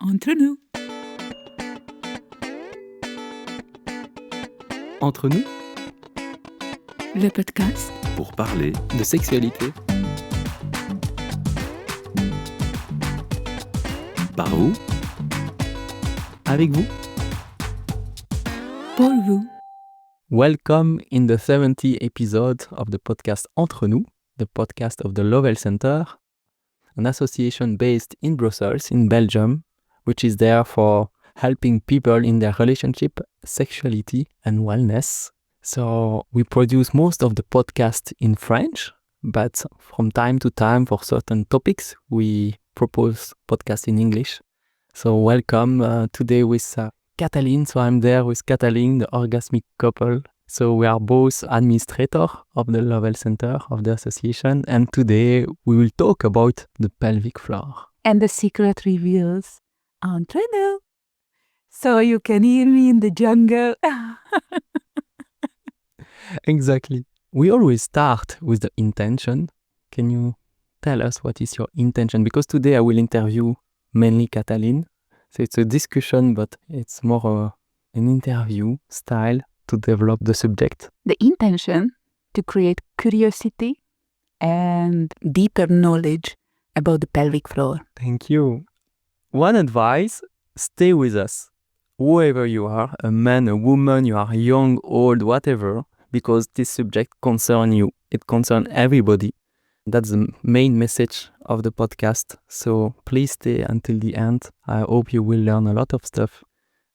Entr'Nous. Entre nous, Le podcast pour parler de sexualité. Par vous, avec vous. pour vous. Welcome in the 70th episode of the podcast Entr'Nous, the podcast of the Lovell Center, an association based in Brussels, in Belgium, which is there for helping people in their relationship, sexuality, and wellness. So we produce most of the podcast in French, but from time to time, for certain topics, we propose podcast in English. So welcome today with Katalin. So I'm there with Katalin, the orgasmic couple. So we are both administrator of the Lovell Center of the association, and today we will talk about the pelvic floor. And the secret reveals Entr'Nous. So you can hear me in the jungle. Exactly. We always start with the intention. Can you tell us what is your intention? Because today I will interview mainly Katalin. So it's a discussion, but it's more an interview style to develop the subject. The intention to create curiosity and deeper knowledge about the pelvic floor. Thank you. One advice, stay with us. Whoever you are, a man, a woman, you are young, old, whatever, because this subject concerns you. It concerns everybody. That's the main message of the podcast. So please stay until the end. I hope you will learn a lot of stuff.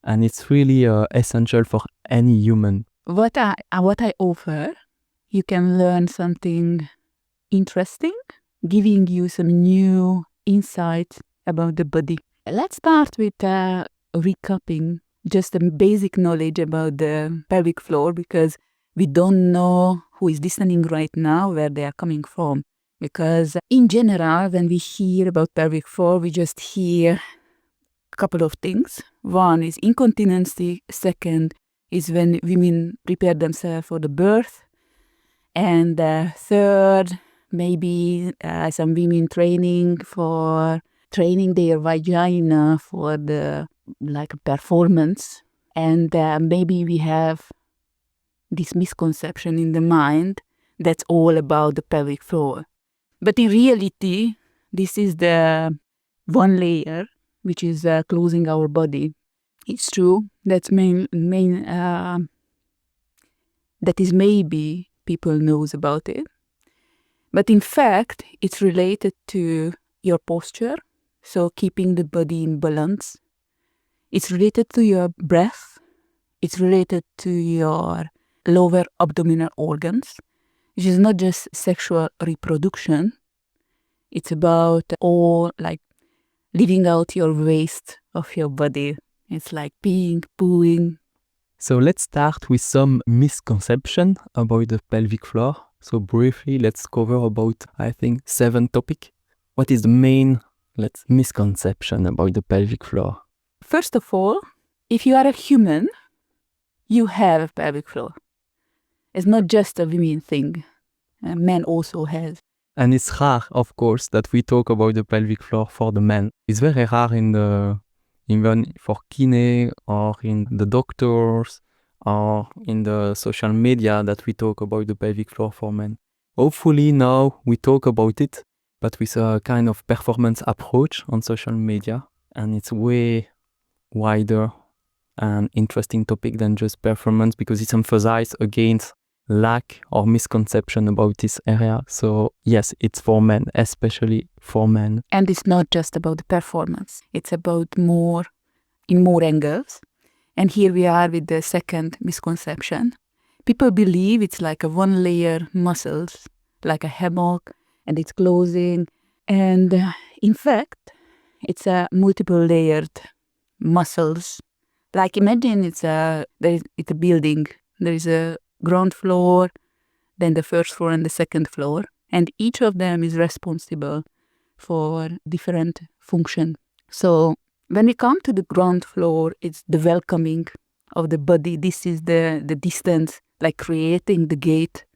And it's really essential for any human. What I offer, you can learn something interesting, giving you some new insights about the body. Let's start with recapping just a basic knowledge about the pelvic floor, because we don't know who is listening right now, where they are coming from. Because in general, when we hear about pelvic floor, we just hear a couple of things. One is incontinence. The second is when women prepare themselves for the birth. And third, maybe some women training their vagina for the performance. And maybe we have this misconception in the mind that's all about the pelvic floor. But in reality, this is the one layer which is closing our body. It's true. That's that is maybe people knows about it. But in fact, it's related to your posture, so keeping the body in balance. It's related to your breath. It's related to your lower abdominal organs, which is not just sexual reproduction. It's about all living out your waste of your body. It's like peeing, pooing. So let's start with some misconception about the pelvic floor. So briefly, let's cover about, I think, 7 topics. What is the main misconception about the pelvic floor? First of all, if you are a human, you have a pelvic floor. It's not just a women thing. Men also has. And it's rare, of course, that we talk about the pelvic floor for the men. It's very rare even for kine or in the doctors or in the social media that we talk about the pelvic floor for men. Hopefully now we talk about it, but with a kind of performance approach on social media. And it's way wider and interesting topic than just performance, because it's emphasized against lack or misconception about this area. So yes, it's for men, especially for men. And it's not just about the performance. It's about in more angles. And here we are with the second misconception. People believe it's like a one-layer muscles, like a hammock, and it's closing. And in fact, it's a multiple-layered muscles. Like imagine it's a building. There is a ground floor, then the first floor and the second floor. And each of them is responsible for different function. So when we come to the ground floor, it's the welcoming of the body. This is the distance, like creating the gate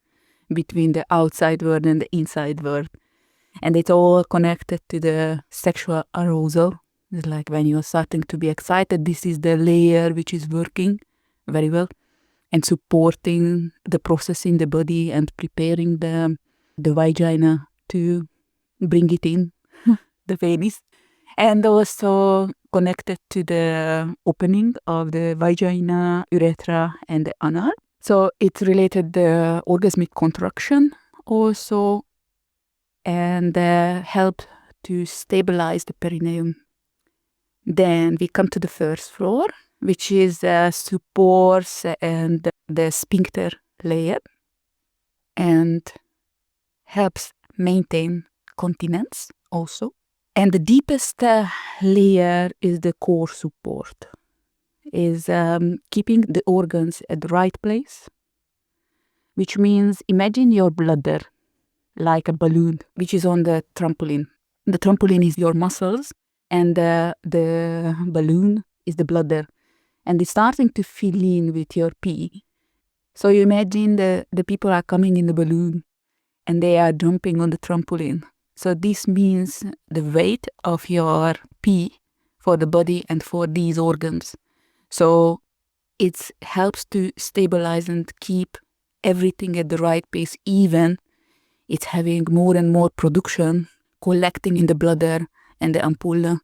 between the outside world and the inside world. And it's all connected to the sexual arousal. It's like when you're starting to be excited, this is the layer which is working very well and supporting the process in the body and preparing the vagina to bring it in, the penis. And also connected to the opening of the vagina, urethra, and the anal. So it's related the orgasmic contraction also, and help to stabilize the perineum. Then we come to the first floor, which is supports and the sphincter layer and helps maintain continence also. And the deepest layer is the core support, is keeping the organs at the right place, which means imagine your bladder like a balloon, which is on the trampoline. The trampoline is your muscles, and the balloon is the bladder. And it's starting to fill in with your pee. So you imagine the people are coming in the balloon, and they are jumping on the trampoline. So this means the weight of your pee for the body and for these organs. So it helps to stabilize and keep everything at the right pace, even it's having more and more production collecting in the bladder and the ampulla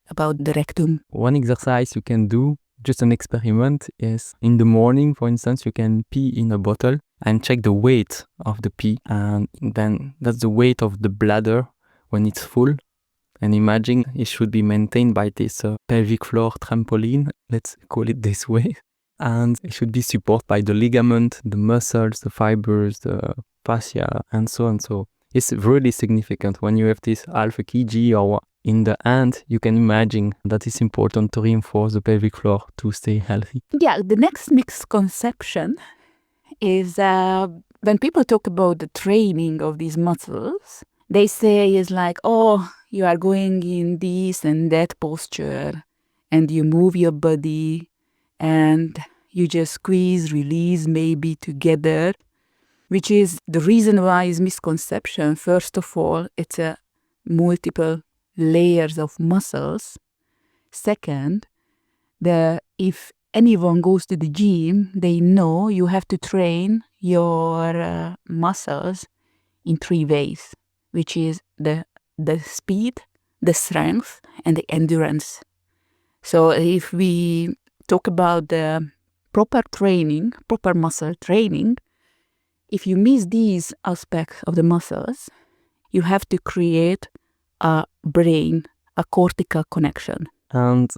about the rectum. One exercise you can do, just an experiment, is in the morning, for instance, you can pee in a bottle and check the weight of the pee. And then that's the weight of the bladder when it's full. And imagine it should be maintained by this pelvic floor trampoline, let's call it this way. And it should be supported by the ligament, the muscles, the fibers, the fascia, and so on. So it's really significant when you have this half a kg or in the hand, you can imagine that it's important to reinforce the pelvic floor to stay healthy. Yeah, the next misconception is when people talk about the training of these muscles, they say it's like, oh, you are going in this and that posture and you move your body and you just squeeze, release maybe together, which is the reason why is misconception. First of all, it's a multiple layers of muscles. Second, if anyone goes to the gym, they know you have to train your muscles in 3 ways, which is the speed, the strength, and the endurance. So if we talk about the proper training, proper muscle training, if you miss these aspects of the muscles, you have to create a brain, a cortical connection. And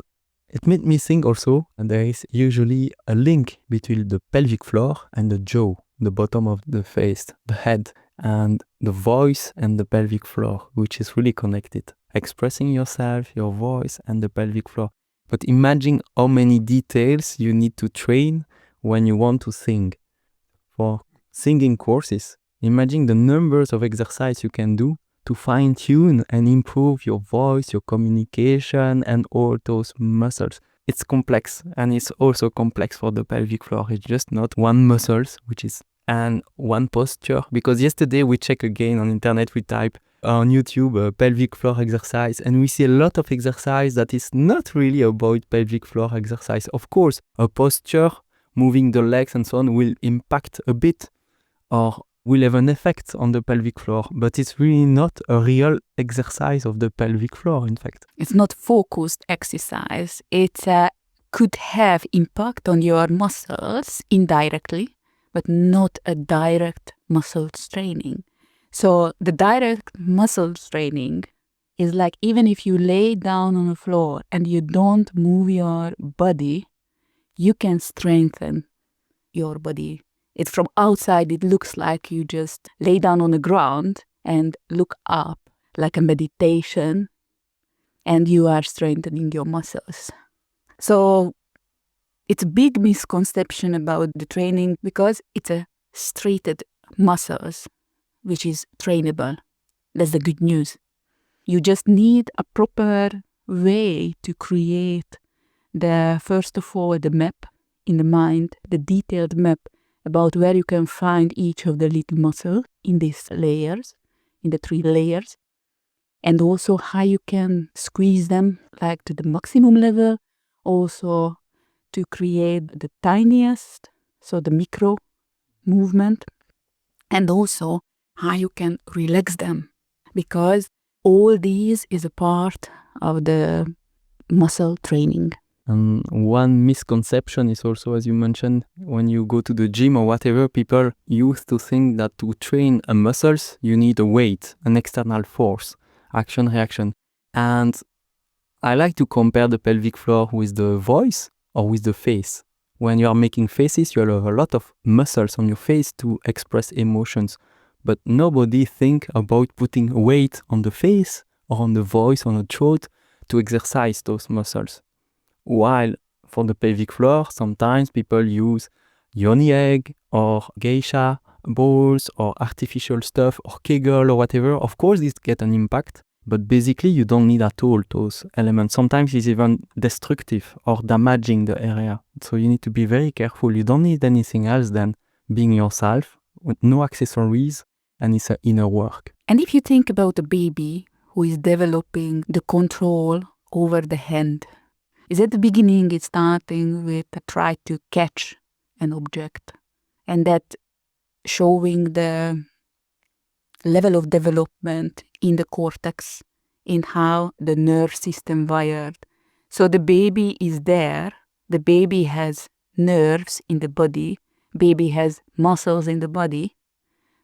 it made me think also, there is usually a link between the pelvic floor and the jaw, the bottom of the face, the head, and the voice and the pelvic floor, which is really connected. Expressing yourself, your voice, and the pelvic floor. But imagine how many details you need to train when you want to sing. For singing courses, imagine the numbers of exercises you can do to fine-tune and improve your voice, your communication, and all those muscles. It's complex, and it's also complex for the pelvic floor. It's just not one muscles, which is and one posture. Because yesterday we check again on internet, we type on YouTube pelvic floor exercise, and we see a lot of exercise that is not really about pelvic floor exercise. Of course, a posture, moving the legs and so on will impact a bit or will have an effect on the pelvic floor, but it's really not a real exercise of the pelvic floor, in fact. It's not focused exercise. It could have impact on your muscles indirectly, but not a direct muscle training. So the direct muscle training is like even if you lay down on the floor and you don't move your body, you can strengthen your body. It's from outside, it looks like you just lay down on the ground and look up like a meditation, and you are strengthening your muscles. So it's a big misconception about the training because it's a straightened muscles, which is trainable. That's the good news. You just need a proper way to create first of all, the map in the mind, the detailed map about where you can find each of the little muscles in these layers, in the 3 layers. and also how you can squeeze them like to the maximum level, also to create the tiniest, so the micro movement, and also how you can relax them, because all these is a part of the muscle training. And one misconception is also, as you mentioned, when you go to the gym or whatever, people used to think that to train a muscles, you need a weight, an external force, action, reaction. And I like to compare the pelvic floor with the voice or with the face. When you are making faces, you have a lot of muscles on your face to express emotions. But nobody think about putting weight on the face or on the voice, on the throat to exercise those muscles. While for the pelvic floor, sometimes people use yoni egg or geisha balls or artificial stuff or Kegel or whatever. Of course, this get an impact, but basically you don't need at all those elements. Sometimes it's even destructive or damaging the area. So you need to be very careful. You don't need anything else than being yourself with no accessories, and it's an inner work. And if you think about a baby who is developing the control over the hand, is at the beginning it's starting with a try to catch an object, and that showing the level of development in the cortex, in how the nerve system wired. So the baby is there, the baby has nerves in the body, baby has muscles in the body,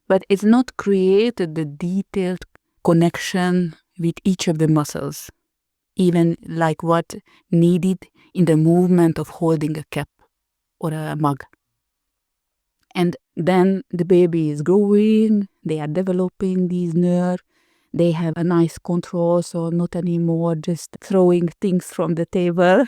but it's not created the detailed connection with each of the muscles, even like what needed in the movement of holding a cup or a mug. And then the baby is growing, they are developing these nerves, they have a nice control, so not anymore just throwing things from the table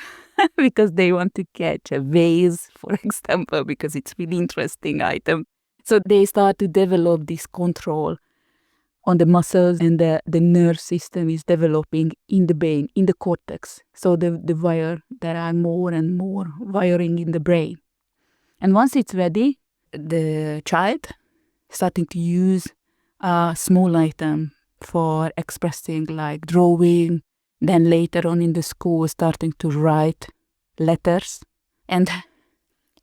because they want to catch a vase, for example, because it's really interesting item. So they start to develop this control on the muscles, and the nerve system is developing in the brain, in the cortex. So the wire, there are more and more wiring in the brain. And once it's ready, the child starting to use a small item for expressing, like drawing, then later on in the school starting to write letters. And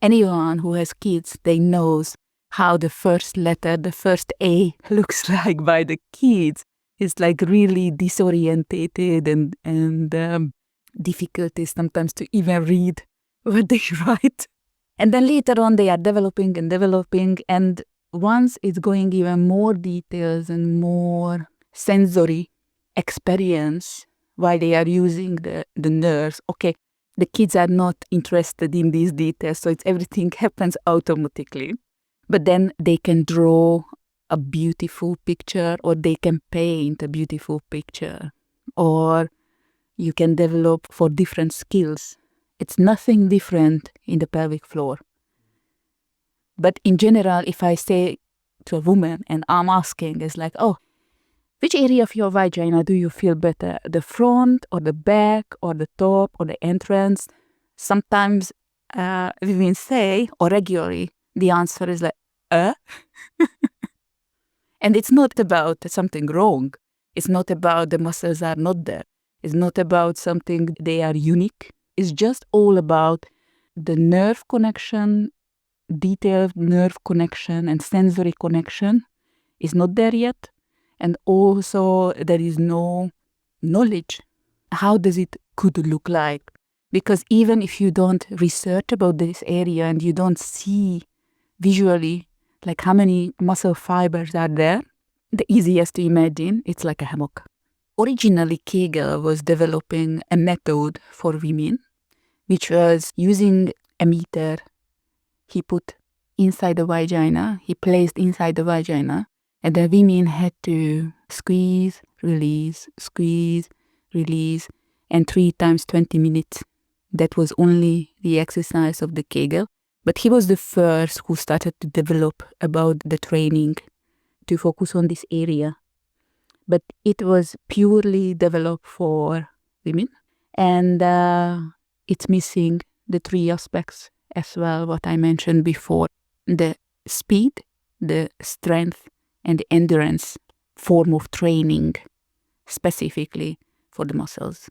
anyone who has kids, they knows how the first letter, the first A looks like by the kids. It's like really disorientated and difficulty sometimes to even read what they write. And then later on they are developing, and once it's going even more details and more sensory experience while they are using the nerves. Okay, the kids are not interested in these details, so everything happens automatically. But then they can draw a beautiful picture, or they can paint a beautiful picture, or you can develop for different skills. It's nothing different in the pelvic floor. But in general, if I say to a woman and I'm asking, it's like, oh, which area of your vagina do you feel better? The front or the back or the top or the entrance? Sometimes women say, or regularly, the answer is like, And it's not about something wrong. It's not about the muscles are not there. It's not about something they are unique. It's just all about the nerve connection, detailed nerve connection and sensory connection is not there yet. And also there is no knowledge. How does it could look like? Because even if you don't research about this area and you don't see visually like how many muscle fibers are there, the easiest to imagine, it's like a hammock. Originally, Kegel was developing a method for women, which was using a meter he put inside the vagina, he placed inside the vagina, and the women had to squeeze, release, and 3 times 20 minutes. That was only the exercise of the Kegel. But he was the first who started to develop about the training to focus on this area. But it was purely developed for women. And it's missing the 3 aspects as well, what I mentioned before. The speed, the strength, and the endurance form of training specifically for the muscles.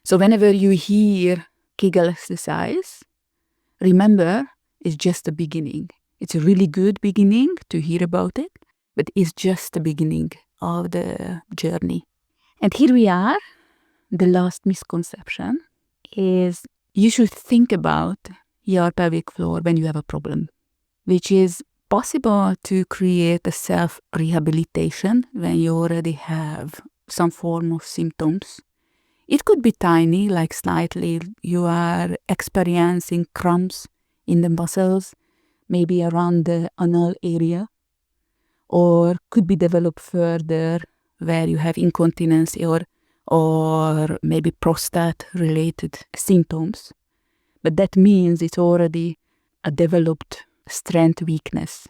So whenever you hear Kegel exercise, remember, it's just the beginning. It's a really good beginning to hear about it, but it's just the beginning of the journey. And here we are. The last misconception is you should think about your pelvic floor when you have a problem, which is possible to create a self-rehabilitation when you already have some form of symptoms. It could be tiny, like slightly you are experiencing cramps in the muscles, maybe around the anal area, or could be developed further where you have incontinence or maybe prostate-related symptoms. But that means it's already a developed strength weakness.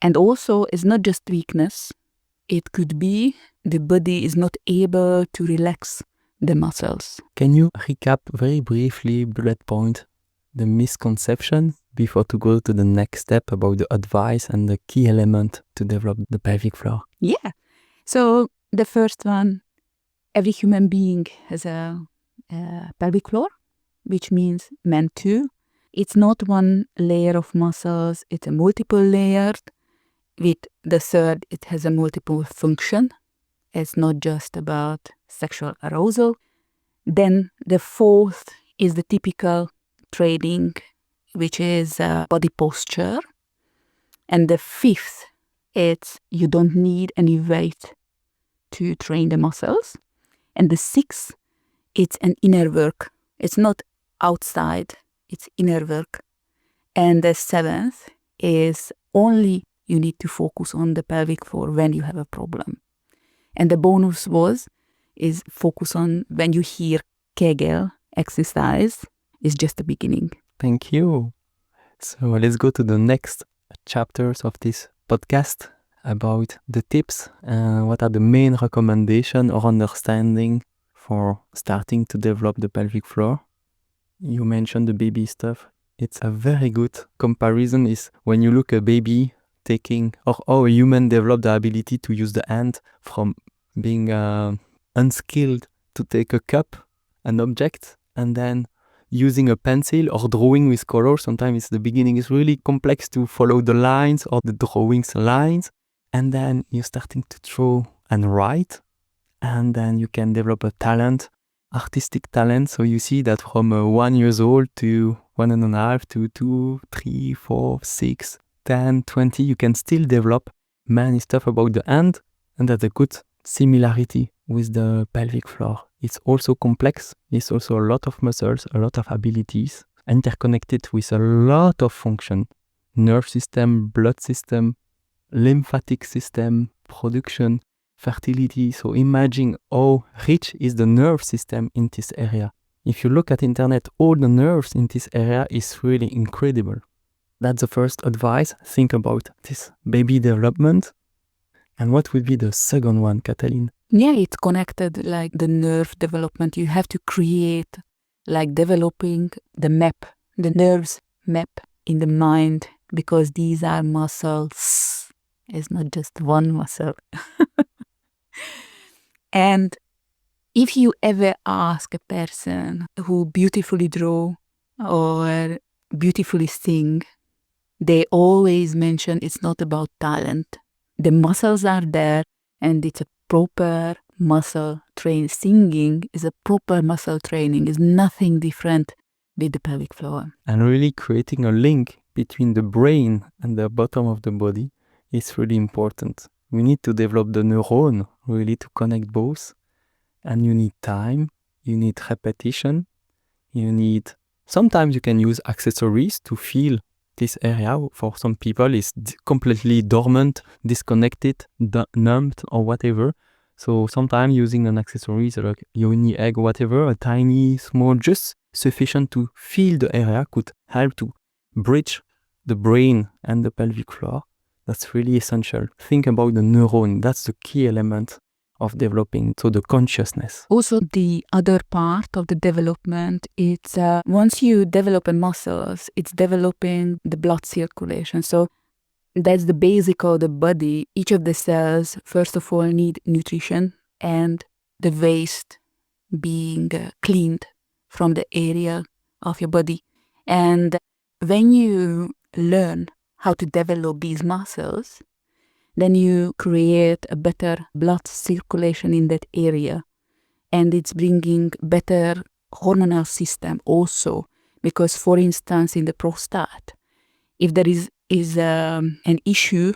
And also, it's not just weakness. It could be the body is not able to relax the muscles. Can you recap very briefly, bullet point, the misconception before to go to the next step about the advice and the key element to develop the pelvic floor? Yeah. So the first one, every human being has a pelvic floor, which means men too. It's not one layer of muscles, it's a multiple layered. With the third, it has a multiple function. It's not just about sexual arousal. Then the fourth is the typical training, which is body posture. And the fifth, it's you don't need any weight to train the muscles. And the sixth, it's an inner work. It's not outside, it's inner work. And the seventh is only you need to focus on the pelvic floor when you have a problem. And the bonus is focus on when you hear Kegel exercise, is just the beginning. Thank you. So let's go to the next chapters of this podcast about the tips and what are the main recommendations or understanding for starting to develop the pelvic floor. You mentioned the baby stuff. It's a very good comparison is when you look at a baby taking or how a human develop the ability to use the hand from being unskilled to take a cup, an object, and then using a pencil or drawing with color. Sometimes the beginning is really complex to follow the lines or the drawings lines. And then you're starting to draw and write. And then you can develop a talent, artistic talent. So you see that from 1 year old to 1.5 to 2, 3, 4, 6, 10, 20, you can still develop many stuff about the hand. And that's a good similarity with the pelvic floor. It's also complex. It's also a lot of muscles, a lot of abilities, interconnected with a lot of function. Nerve system, blood system, lymphatic system, production, fertility. So imagine how rich is the nerve system in this area. If you look at internet, all the nerves in this area is really incredible. That's the first advice. Think about this baby development. And what would be the second one, Katalin? Yeah, it's connected like the nerve development. You have to create like developing the map, the nerves map in the mind, because these are muscles. It's not just one muscle. And if you ever ask a person who beautifully draw or beautifully sing, they always mention it's not about talent. The muscles are there and it's a proper muscle training. Singing is a proper muscle training. It's nothing different with the pelvic floor. And really creating a link between the brain and the bottom of the body is really important. We need to develop the neuron really to connect both. And you need time, you need repetition, sometimes you can use accessories to feel this area. For some people is completely dormant, disconnected, numbed or whatever. So sometimes using an accessory like yoni egg, whatever, a tiny, small, just sufficient to feel the area could help to bridge the brain and the pelvic floor. That's really essential. Think about the neuron. That's the key element of developing, so the consciousness. Also, the other part of the development, it's once you develop a muscles, it's developing the blood circulation. So that's the basic of the body. Each of the cells, first of all, need nutrition and the waste being cleaned from the area of your body. And when you learn how to develop these muscles, then you create a better blood circulation in that area. And it's bringing better hormonal system also. Because, for instance, in the prostate, if there is an issue,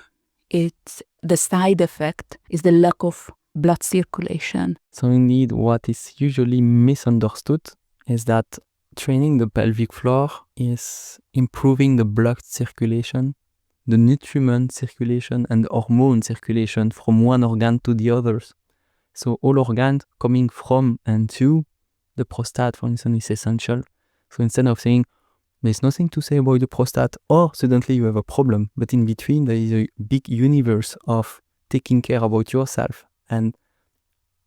it's the side effect is the lack of blood circulation. So indeed, what is usually misunderstood is that training the pelvic floor is improving the blood circulation, the nutrient circulation and hormone circulation from one organ to the others. So all organs coming from and to the prostate, for instance, is essential. So instead of saying, there's nothing to say about the prostate, or suddenly you have a problem, but in between there is a big universe of taking care about yourself, and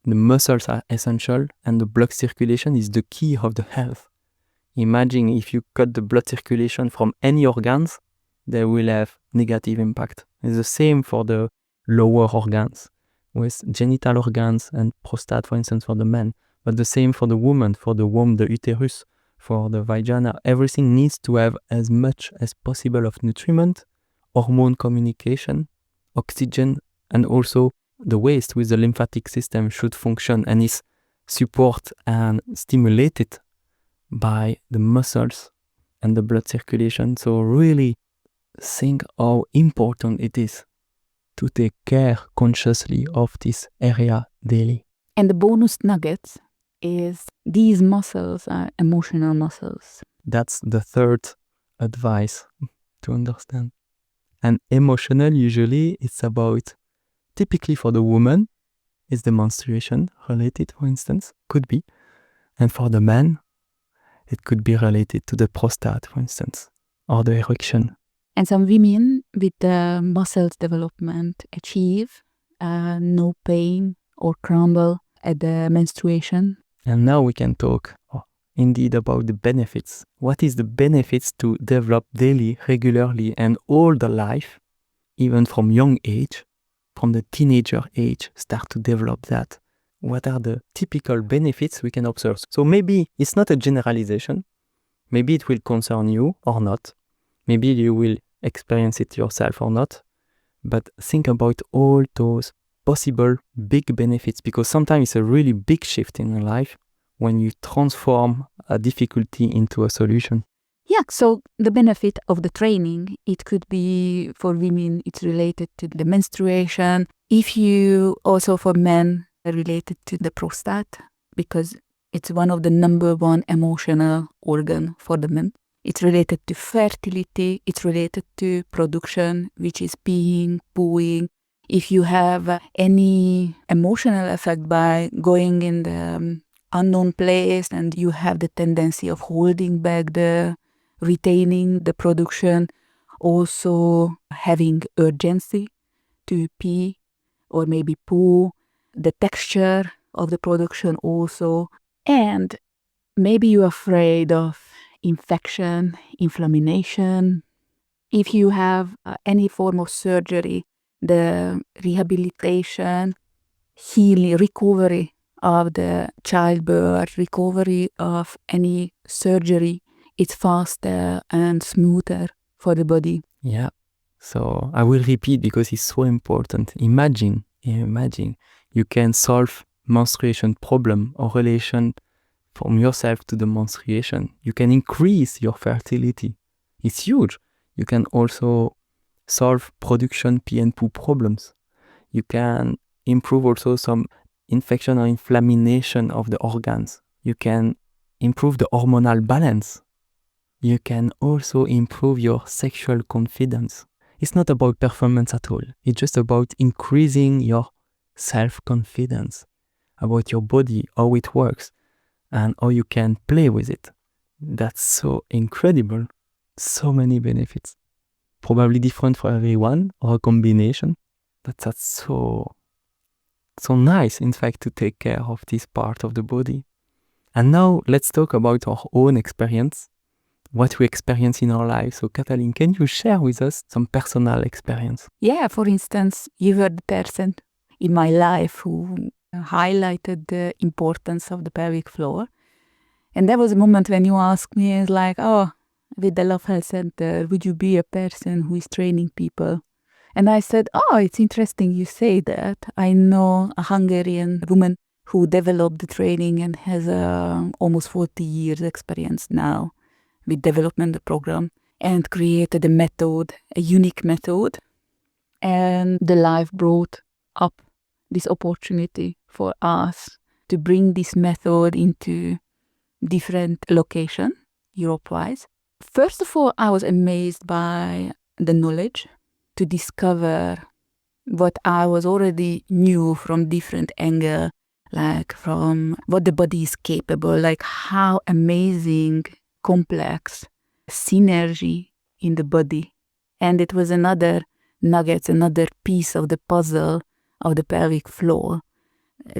the muscles are essential, and the blood circulation is the key of the health. Imagine if you cut the blood circulation from any organs, they will have negative impact. It's the same for the lower organs, with genital organs and prostate, for instance, for the men, but the same for the woman, for the womb, the uterus, for the vagina. Everything needs to have as much as possible of nutriment, hormone communication, oxygen, and also the waste with the lymphatic system should function and is supported and stimulated by the muscles and the blood circulation. So really think how important it is to take care consciously of this area daily. And the bonus nugget is these muscles are emotional muscles. That's the third advice to understand. And emotional, usually it's about, typically for the woman, is the menstruation related, for instance, could be. And for the man, it could be related to the prostate, for instance, or the erection. And some women with the muscles development achieve no pain or crumble at the menstruation. And now we can talk indeed about the benefits. What is the benefits to develop daily, regularly, and all the life, even from young age, from the teenager age, start to develop that? What are the typical benefits we can observe? So maybe it's not a generalization. Maybe it will concern you or not. Maybe you will experience it yourself or not. But think about all those possible big benefits, because sometimes it's a really big shift in your life when you transform a difficulty into a solution. Yeah, so the benefit of the training, it could be for women, it's related to the menstruation. If you also for men, related to the prostate, because it's one of the number one emotional organ for the men. It's related to fertility, it's related to production, which is peeing, pooing. If you have any emotional effect by going in the unknown place and you have the tendency of holding back the retaining the production, also having urgency to pee or maybe poo, the texture of the production also, and maybe you're afraid of infection, inflammation. If you have any form of surgery, the rehabilitation, healing, recovery of the childbirth, recovery of any surgery, it's faster and smoother for the body. Yeah. So I will repeat because it's so important. Imagine you can solve menstruation problem or relation from yourself to the menstruation. You can increase your fertility. It's huge. You can also solve production pee and poo problems. You can improve also some infection or inflammation of the organs. You can improve the hormonal balance. You can also improve your sexual confidence. It's not about performance at all. It's just about increasing your self-confidence about your body, how it works, and how you can play with it. That's so incredible. So many benefits. Probably different for everyone or a combination, but that's so nice, in fact, to take care of this part of the body. And now let's talk about our own experience, what we experience in our life. So Katalin, can you share with us some personal experience? Yeah, for instance, you were the person in my life who highlighted the importance of the pelvic floor. And there was a moment when you asked me, it's like, oh, with the Love Health Center, would you be a person who is training people? And I said, oh, it's interesting you say that. I know a Hungarian woman who developed the training and has almost 40 years experience now with development the program and created a method, a unique method. And the life brought up this opportunity for us to bring this method into different locations, Europe-wise. First of all, I was amazed by the knowledge to discover what I was already knew from different angles, like from what the body is capable, like how amazing, complex synergy in the body. And it was another nugget, another piece of the puzzle of the pelvic floor,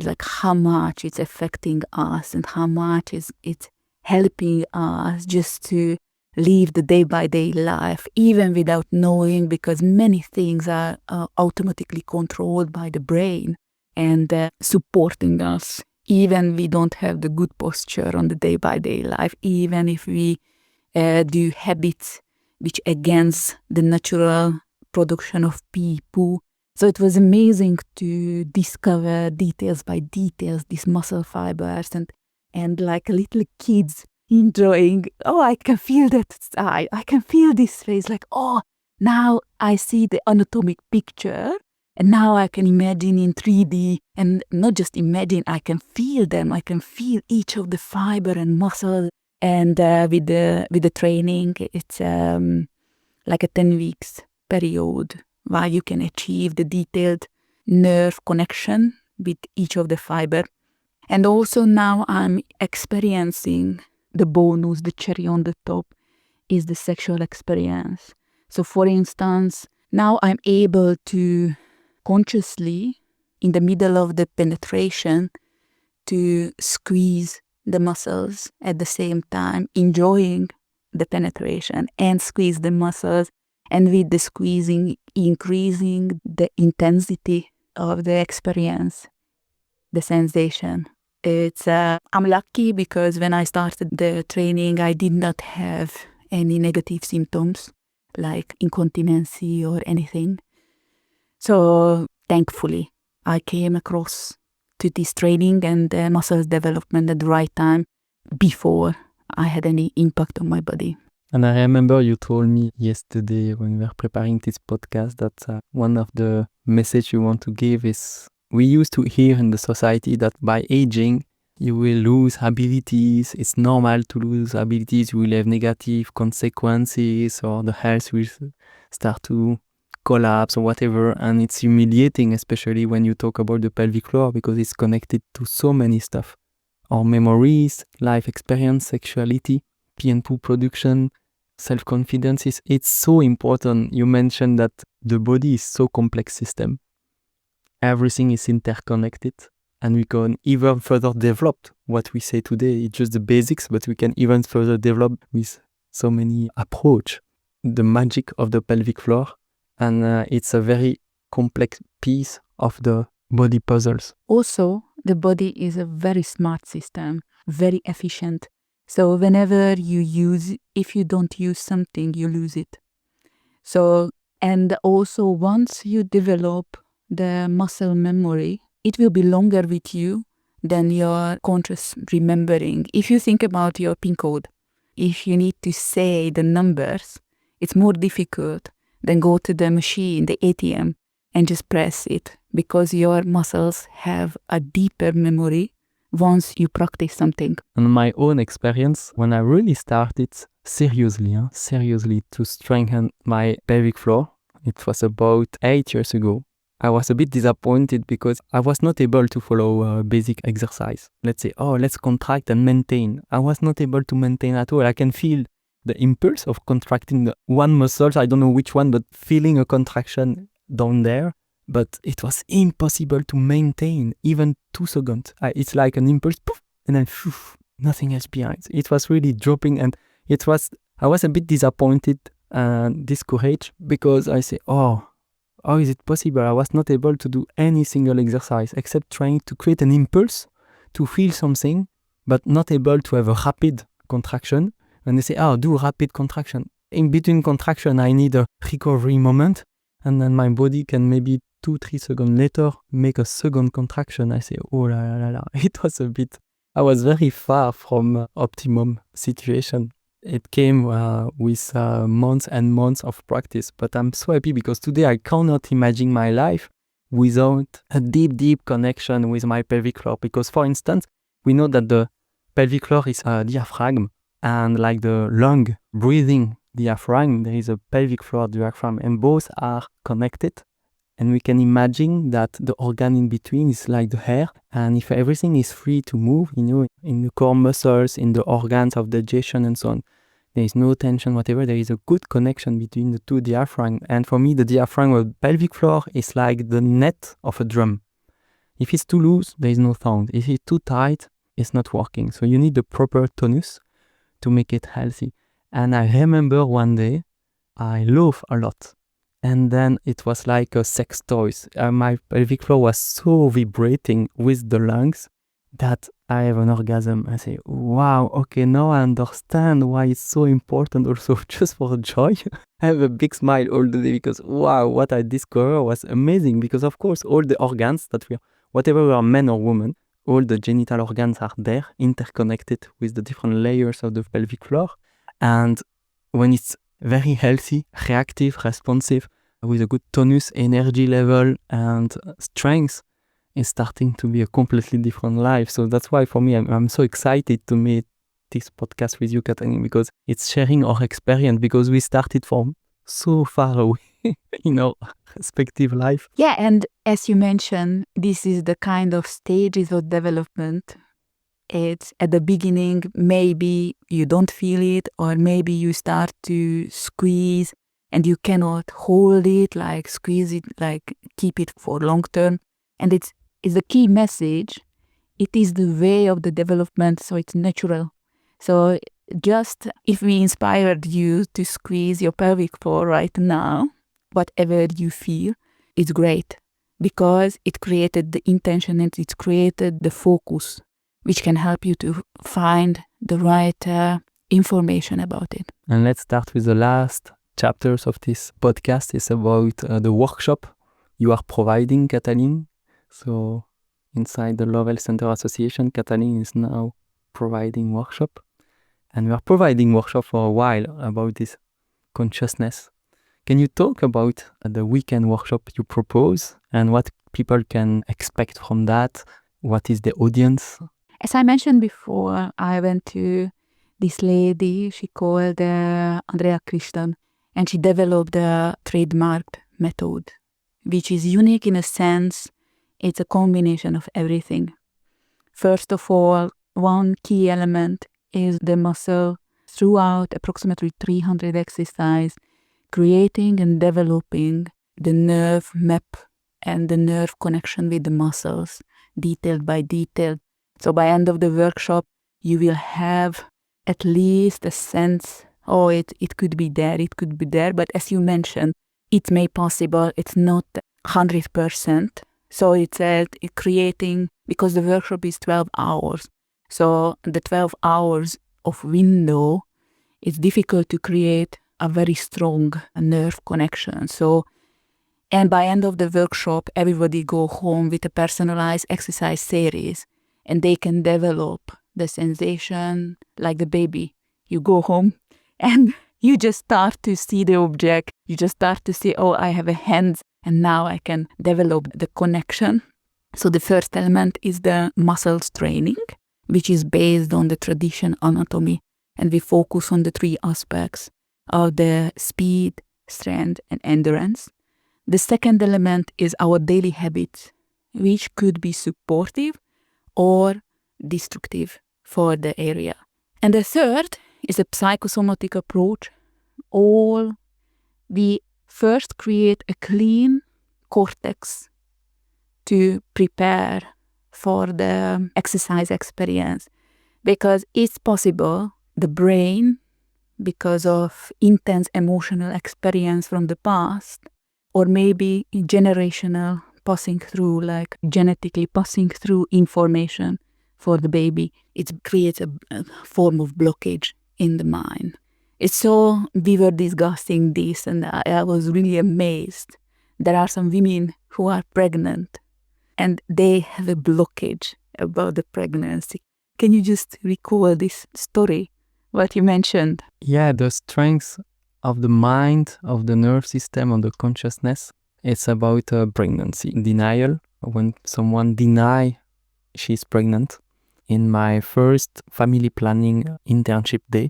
like how much it's affecting us and how much it's helping us just to live the day-by-day life, even without knowing, because many things are automatically controlled by the brain and supporting us, even we don't have the good posture on the day-by-day life, even if we do habits which against the natural production of pee, poo. So it was amazing to discover details by details, these muscle fibers and like little kids enjoying, oh, I can feel that side, I can feel this face, like, oh, now I see the anatomic picture and now I can imagine in 3D, and not just imagine, I can feel them, I can feel each of the fiber and muscle. And with the training, it's like a 10 weeks period where you can achieve the detailed nerve connection with each of the fiber. And also now I'm experiencing the bonus, the cherry on the top, is the sexual experience. So for instance, now I'm able to consciously, in the middle of the penetration, to squeeze the muscles at the same time, enjoying the penetration and squeeze the muscles, and with the squeezing, increasing the intensity of the experience, the sensation. It's I'm lucky because when I started the training, I did not have any negative symptoms like incontinence or anything. So thankfully, I came across to this training and muscle development at the right time before I had any impact on my body. And I remember you told me yesterday when we were preparing this podcast that one of the messages you want to give is, we used to hear in the society that by aging, you will lose abilities. It's normal to lose abilities. You will have negative consequences, or the health will start to collapse or whatever. And it's humiliating, especially when you talk about the pelvic floor, because it's connected to so many stuff. Our memories, life experience, sexuality, pee and poo production, self-confidence. It's so important. You mentioned that the body is so complex system. Everything is interconnected, and we can even further develop what we say today. It's just the basics, but we can even further develop with so many approach. The magic of the pelvic floor, and it's a very complex piece of the body puzzles. Also, the body is a very smart system, very efficient. So whenever you use, if you don't use something, you lose it. So, and also once you develop the muscle memory, it will be longer with you than your conscious remembering. If you think about your PIN code, if you need to say the numbers, it's more difficult than go to the machine, the ATM, and just press it, because your muscles have a deeper memory once you practice something. In my own experience, when I really started seriously to strengthen my pelvic floor, it was about 8 years ago. I was a bit disappointed because I was not able to follow basic exercise. Let's say, let's contract and maintain. I was not able to maintain at all. I can feel the impulse of contracting the one muscle, I don't know which one, but feeling a contraction down there. But it was impossible to maintain even 2 seconds. It's like an impulse, poof, and then poof, nothing else behind. It was really dropping, and I was a bit disappointed and discouraged, because I say, how is it possible? I was not able to do any single exercise except trying to create an impulse to feel something, but not able to have a rapid contraction. And they say, oh, do rapid contraction. In between contraction, I need a recovery moment. And then my body can maybe 2-3 seconds later make a second contraction. I say, oh la la la la. It was a bit, I was very far from optimum situation. It came with months and months of practice, but I'm so happy because today I cannot imagine my life without a deep, deep connection with my pelvic floor. Because for instance, we know that the pelvic floor is a diaphragm, and like the lung breathing diaphragm, there is a pelvic floor diaphragm, and both are connected. And we can imagine that the organ in between is like the hair. And if everything is free to move, in the core muscles, in the organs of digestion and so on, there is no tension, whatever, there is a good connection between the two diaphragms. And for me, the diaphragm of the pelvic floor is like the net of a drum. If it's too loose, there is no sound. If it's too tight, it's not working. So you need the proper tonus to make it healthy. And I remember one day, I laughed a lot. And then it was like a sex toy. My pelvic floor was so vibrating with the lungs that I have an orgasm. I say, wow, okay, now I understand why it's so important also just for joy. I have a big smile all the day because, wow, what I discovered was amazing. Because of course, all the organs that whatever we are, men or women, all the genital organs are there, interconnected with the different layers of the pelvic floor. And when it's very healthy, reactive, responsive, with a good tonus, energy level, and strength, is starting to be a completely different life. So that's why for me, I'm so excited to make this podcast with you, Katalin, because it's sharing our experience, because we started from so far away in our respective life. Yeah, and as you mentioned, this is the kind of stages of development. It's at the beginning, maybe you don't feel it, or maybe you start to squeeze and you cannot hold it, like squeeze it, like keep it for long term. And it's the key message. It is the way of the development, so it's natural. So just if we inspired you to squeeze your pelvic floor right now, whatever you feel, it's great, because it created the intention and it created the focus, which can help you to find the right information about it. And let's start with the last chapters of this podcast. It's about the workshop you are providing, Katalin. So inside the Lovell Center Association, Katalin is now providing workshop. And we are providing workshop for a while about this consciousness. Can you talk about the weekend workshop you propose and what people can expect from that? What is the audience? As I mentioned before, I went to this lady, she called Andrea Kriston, and she developed a trademarked method, which is unique in a sense. It's a combination of everything. First of all, one key element is the muscle throughout approximately 300 exercises, creating and developing the nerve map and the nerve connection with the muscles, detail by detail. So by end of the workshop, you will have at least a sense, it could be there. But as you mentioned, it may possible, it's not 100%. So it's creating, because the workshop is 12 hours. So the 12 hours of window, it's difficult to create a very strong nerve connection. So, and by end of the workshop, everybody go home with a personalized exercise series, and they can develop the sensation like the baby. You go home and you just start to see the object. You just start to see, I have a hand, and now I can develop the connection. So the first element is the muscles training, which is based on the tradition anatomy. And we focus on the 3 aspects of the speed, strength, and endurance. The second element is our daily habits, which could be supportive or destructive for the area. And the third is a psychosomatic approach. We first create a clean cortex to prepare for the exercise experience, because it's possible the brain, because of intense emotional experience from the past, or maybe generational passing through, like genetically passing through information for the baby. It creates a form of blockage in the mind. It's so, we were discussing this and I was really amazed. There are some women who are pregnant and they have a blockage about the pregnancy. Can you just recall this story, what you mentioned? Yeah, the strength of the mind, of the nerve system, of the consciousness, it's about pregnancy. Denial, when someone denies she's pregnant. In my first family planning internship day,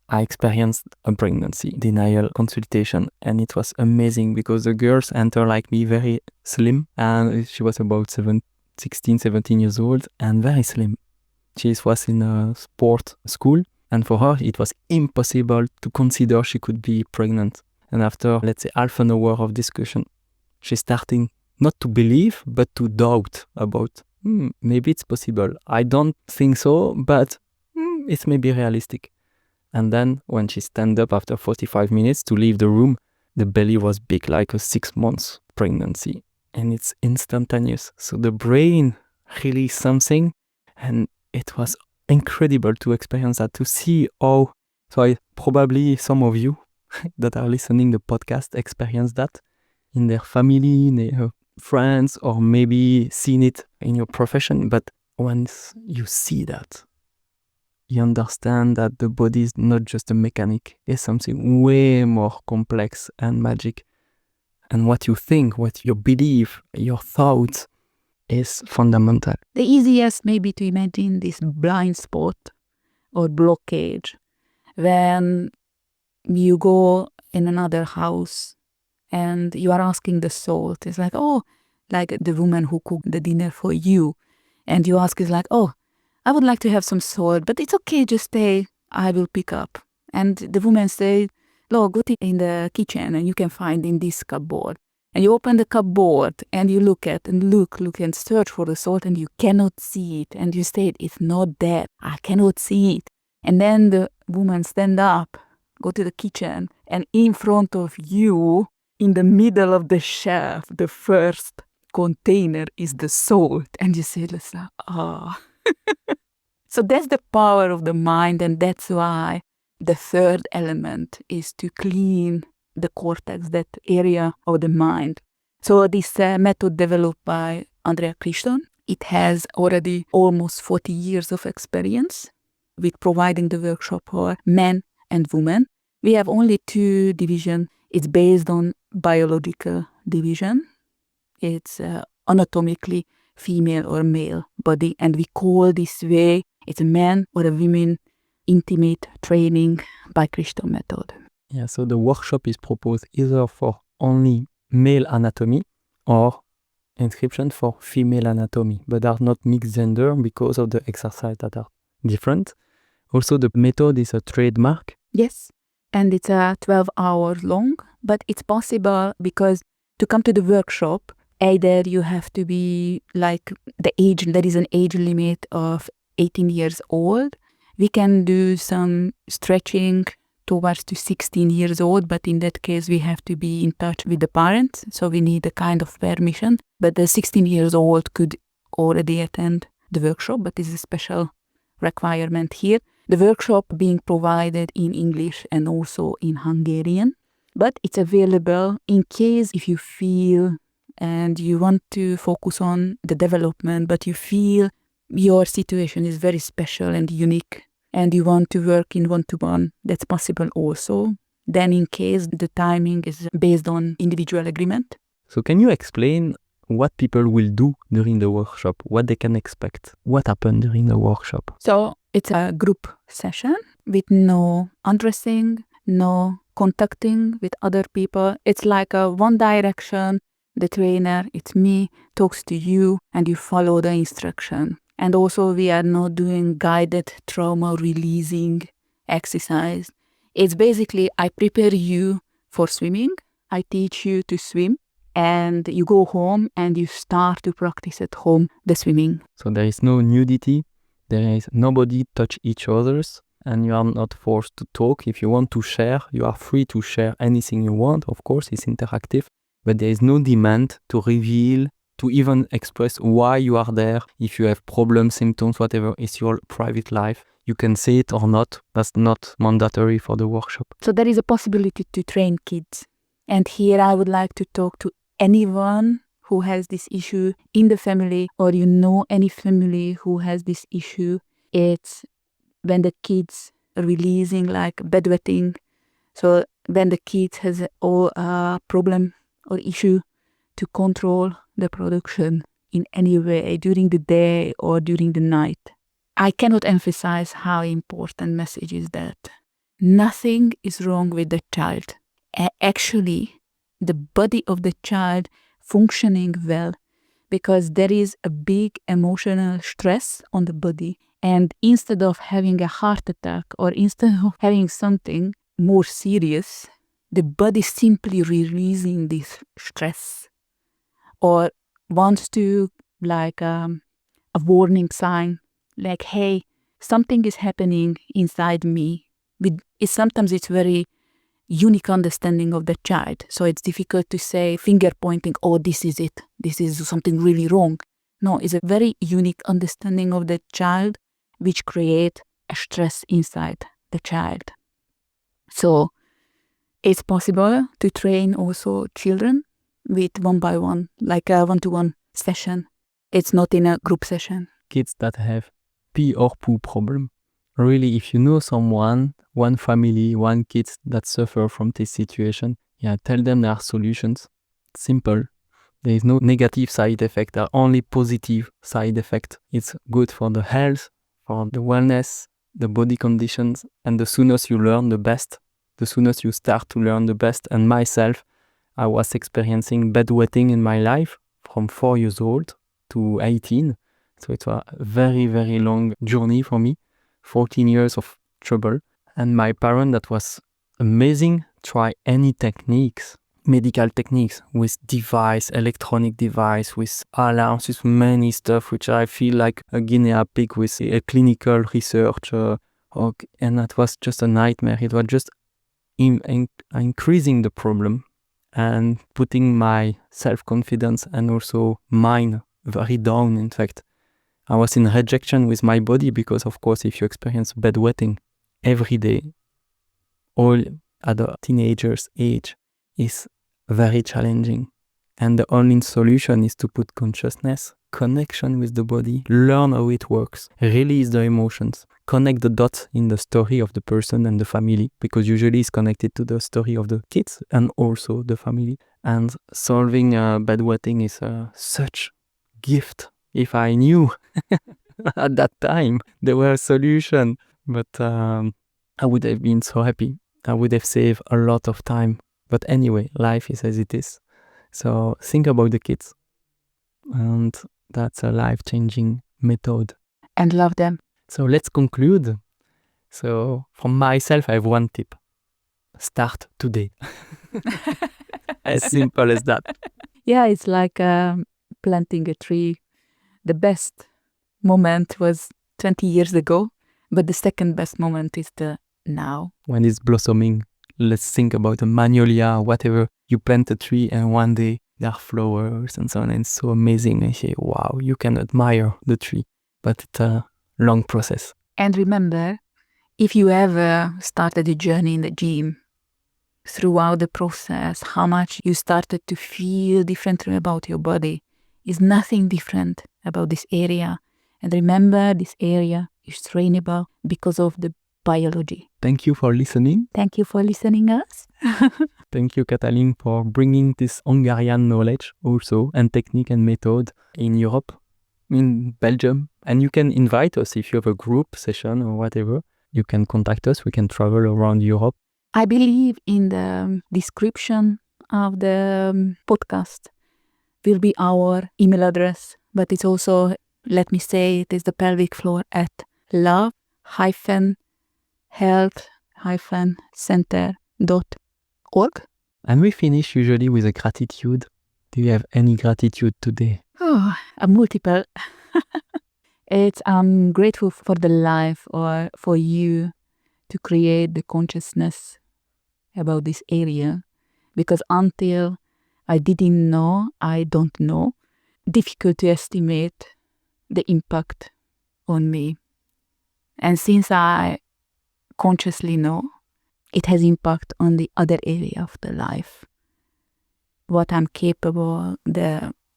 I experienced a pregnancy denial consultation, and it was amazing because the girls enter like me very slim, and she was about 16, 17 years old and very slim. She was in a sport school, and for her it was impossible to consider she could be pregnant. And after, let's say, half an hour of discussion, she's starting not to believe, but to doubt about, maybe it's possible. I don't think so, but it's maybe realistic. And then when she stand up after 45 minutes to leave the room, the belly was big, like a 6 months pregnancy. And it's instantaneous. So the brain really something, and it was incredible to experience that, to see how, probably some of you that are listening the podcast experience that in their family, in their friends, or maybe seen it in your profession. But once you see that, you understand that the body is not just a mechanic, it's something way more complex and magic. And what you think, what you believe, your thoughts is fundamental. The easiest maybe to imagine this blind spot or blockage when you go in another house and you are asking the salt. It's like, oh, like the woman who cooked the dinner for you. And you ask, is like, oh, I would like to have some salt, but it's okay, just stay, I will pick up. And the woman say, look, go in the kitchen and you can find in this cupboard. And you open the cupboard and you look and search for the salt and you cannot see it. And you say, it's not there, I cannot see it. And then the woman stand up, go to the kitchen, and in front of you, in the middle of the shelf, the first container is the salt. And you say, ah. So that's the power of the mind, and that's why the third element is to clean the cortex, that area of the mind. So this method developed by Andrea Kriston, it has already almost 40 years of experience with providing the workshop for men and women. We have only 2 divisions. It's based on biological division. It's anatomically female or male body, and we call this way, it's a man or a woman intimate training by Kriston method. Yeah, so the workshop is proposed either for only male anatomy or inscription for female anatomy, but are not mixed gender because of the exercise that are different. Also, the method is a trademark. Yes, and it's 12 hours long, but it's possible because to come to the workshop, either you have to be like the age, there is an age limit of 18 years old. We can do some stretching towards to 16 years old, but in that case we have to be in touch with the parents, so we need a kind of permission. But the 16 years old could already attend the workshop, but it's a special requirement here. The workshop being provided in English and also in Hungarian, but it's available in case if you feel and you want to focus on the development, but you feel your situation is very special and unique, and you want to work in one-to-one, that's possible also. Then in case the timing is based on individual agreement. So can you explain what people will do during the workshop, what they can expect, what happened during the workshop? So it's a group session with no undressing, no contacting with other people. It's like a one direction. The trainer, it's me, talks to you and you follow the instruction. And also we are not doing guided trauma releasing exercise. It's basically I prepare you for swimming, I teach you to swim, and you go home and you start to practice at home the swimming. So there is no nudity, there is nobody touch each other's, and you are not forced to talk. If you want to share, you are free to share anything you want. Of course, it's interactive, but there is no demand to reveal, to even express why you are there. If you have problems, symptoms, whatever, it's your private life. You can say it or not. That's not mandatory for the workshop. So there is a possibility to train kids. And here I would like to talk to anyone who has this issue in the family, or you know any family who has this issue. It's when the kids are releasing like bedwetting. So when the kid has a problem or issue to control the production in any way during the day or during the night. I cannot emphasize how important message is that. Nothing is wrong with the child. Actually, the body of the child functioning well, because there is a big emotional stress on the body. And instead of having a heart attack or instead of having something more serious, the body simply releasing this stress or wants to like a warning sign, like, hey, something is happening inside me. Sometimes it's very unique understanding of the child. So it's difficult to say finger pointing, oh, this is it. This is something really wrong. No, it's a very unique understanding of the child which create a stress inside the child. So it's possible to train also children with one-by-one, like a one-to-one session. It's not in a group session. Kids that have pee or poo problem. Really, if you know someone, one family, one kid that suffer from this situation, tell them there are solutions. Simple. There is no negative side effect, there are only positive side effect. It's good for the health, for the wellness, the body conditions, and the soonest you learn, the best. The soonest you start to learn, the best. And myself, I was experiencing bedwetting in my life from 4 years old to 18. So it was a very, very long journey for me. 14 years of trouble. And my parent, that was amazing, try any techniques, medical techniques with device, electronic device, with alarms, with many stuff, which I feel like a guinea pig with a clinical research. And that was just a nightmare. It was just increasing the problem and putting my self-confidence and also mine very down, in fact. I was in rejection with my body because, of course, if you experience bedwetting every day, all at a teenager's age, is very challenging. And the only solution is to put consciousness, connection with the body, learn how it works, release the emotions, connect the dots in the story of the person and the family, because usually it's connected to the story of the kids and also the family. And solving bedwetting is such gift. If I knew at that time there were a solution, but I would have been so happy. I would have saved a lot of time. But anyway, life is as it is. So think about the kids. And that's a life-changing method. And love them. So let's conclude. So from myself, I have one tip. Start today. As simple as that. Yeah, it's like planting a tree. The best moment was 20 years ago, but the second best moment is the now. When it's blossoming, let's think about a magnolia, whatever. You plant a tree and one day there are flowers and so on. And it's so amazing. I say, wow, you can admire the tree, but it's a long process. And remember, if you ever started a journey in the gym, throughout the process, how much you started to feel differently about your body is nothing different about this area. And remember, this area is trainable because of the biology. Thank you for listening. Thank you for listening us. Thank you, Katalin, for bringing this Hungarian knowledge also and technique and method in Europe, in Belgium. And you can invite us if you have a group session or whatever. You can contact us. We can travel around Europe. I believe in the description of the podcast will be our email address, but it's also, let me say, it is the pelvic floor at love-health-center.org. And we finish usually with a gratitude. Do you have any gratitude today? Oh, a multiple. I'm grateful for the life or for you to create the consciousness about this area, because until I didn't know, I don't know. Difficult to estimate the impact on me. And since I consciously know, it has impact on the other area of the life. What I'm capable,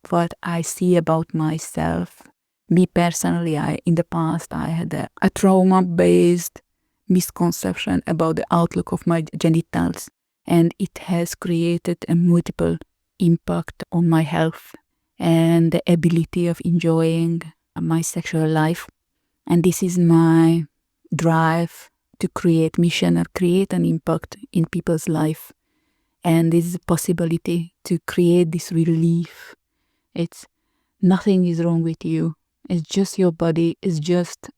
what I see about myself. Me personally, in the past, I had a trauma-based misconception about the outlook of my genitals, and it has created a multiple impact on my health and the ability of enjoying my sexual life. And this is my drive to create mission or create an impact in people's life. And this is a possibility to create this relief. It's nothing is wrong with you. It's just your body. It's just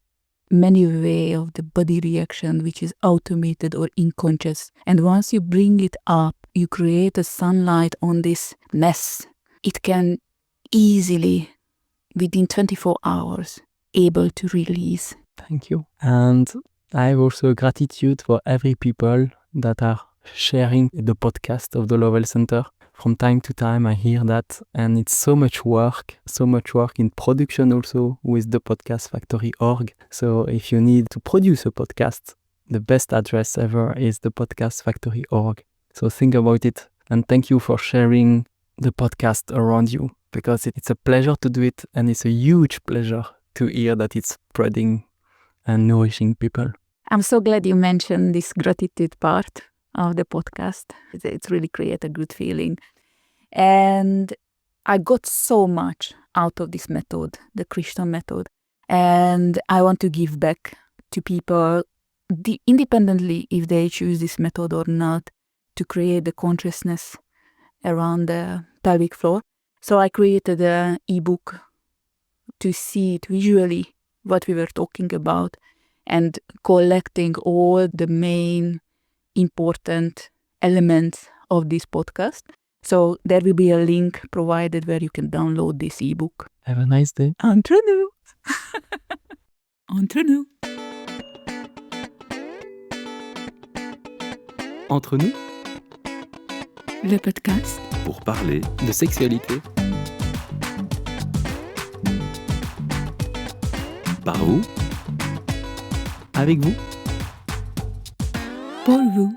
many way of the body reaction, which is automated or unconscious. And once you bring it up, you create a sunlight on this mess. It can easily, within 24 hours, able to release. Thank you. And I have also gratitude for every people that are sharing the podcast of the Lovell Center. From time to time I hear that, and it's so much work in production also with the Podcast Factory.org. So if you need to produce a podcast, the best address ever is the Podcast Factory.org. So think about it, and thank you for sharing the podcast around you, because it's a pleasure to do it, and it's a huge pleasure to hear that it's spreading and nourishing people. I'm so glad you mentioned this gratitude part of the podcast. It's really created a good feeling. And I got so much out of this method, the Kriston method. And I want to give back to people independently if they choose this method or not, to create the consciousness around the pelvic floor. So I created an ebook to see it visually what we were talking about and collecting all the main important elements of this podcast. So there will be a link provided where you can download this ebook. Have a nice day. Entr'Nous. Entr'Nous. Entre nous, Le podcast pour parler de sexualité. Par vous, avec vous, pour vous.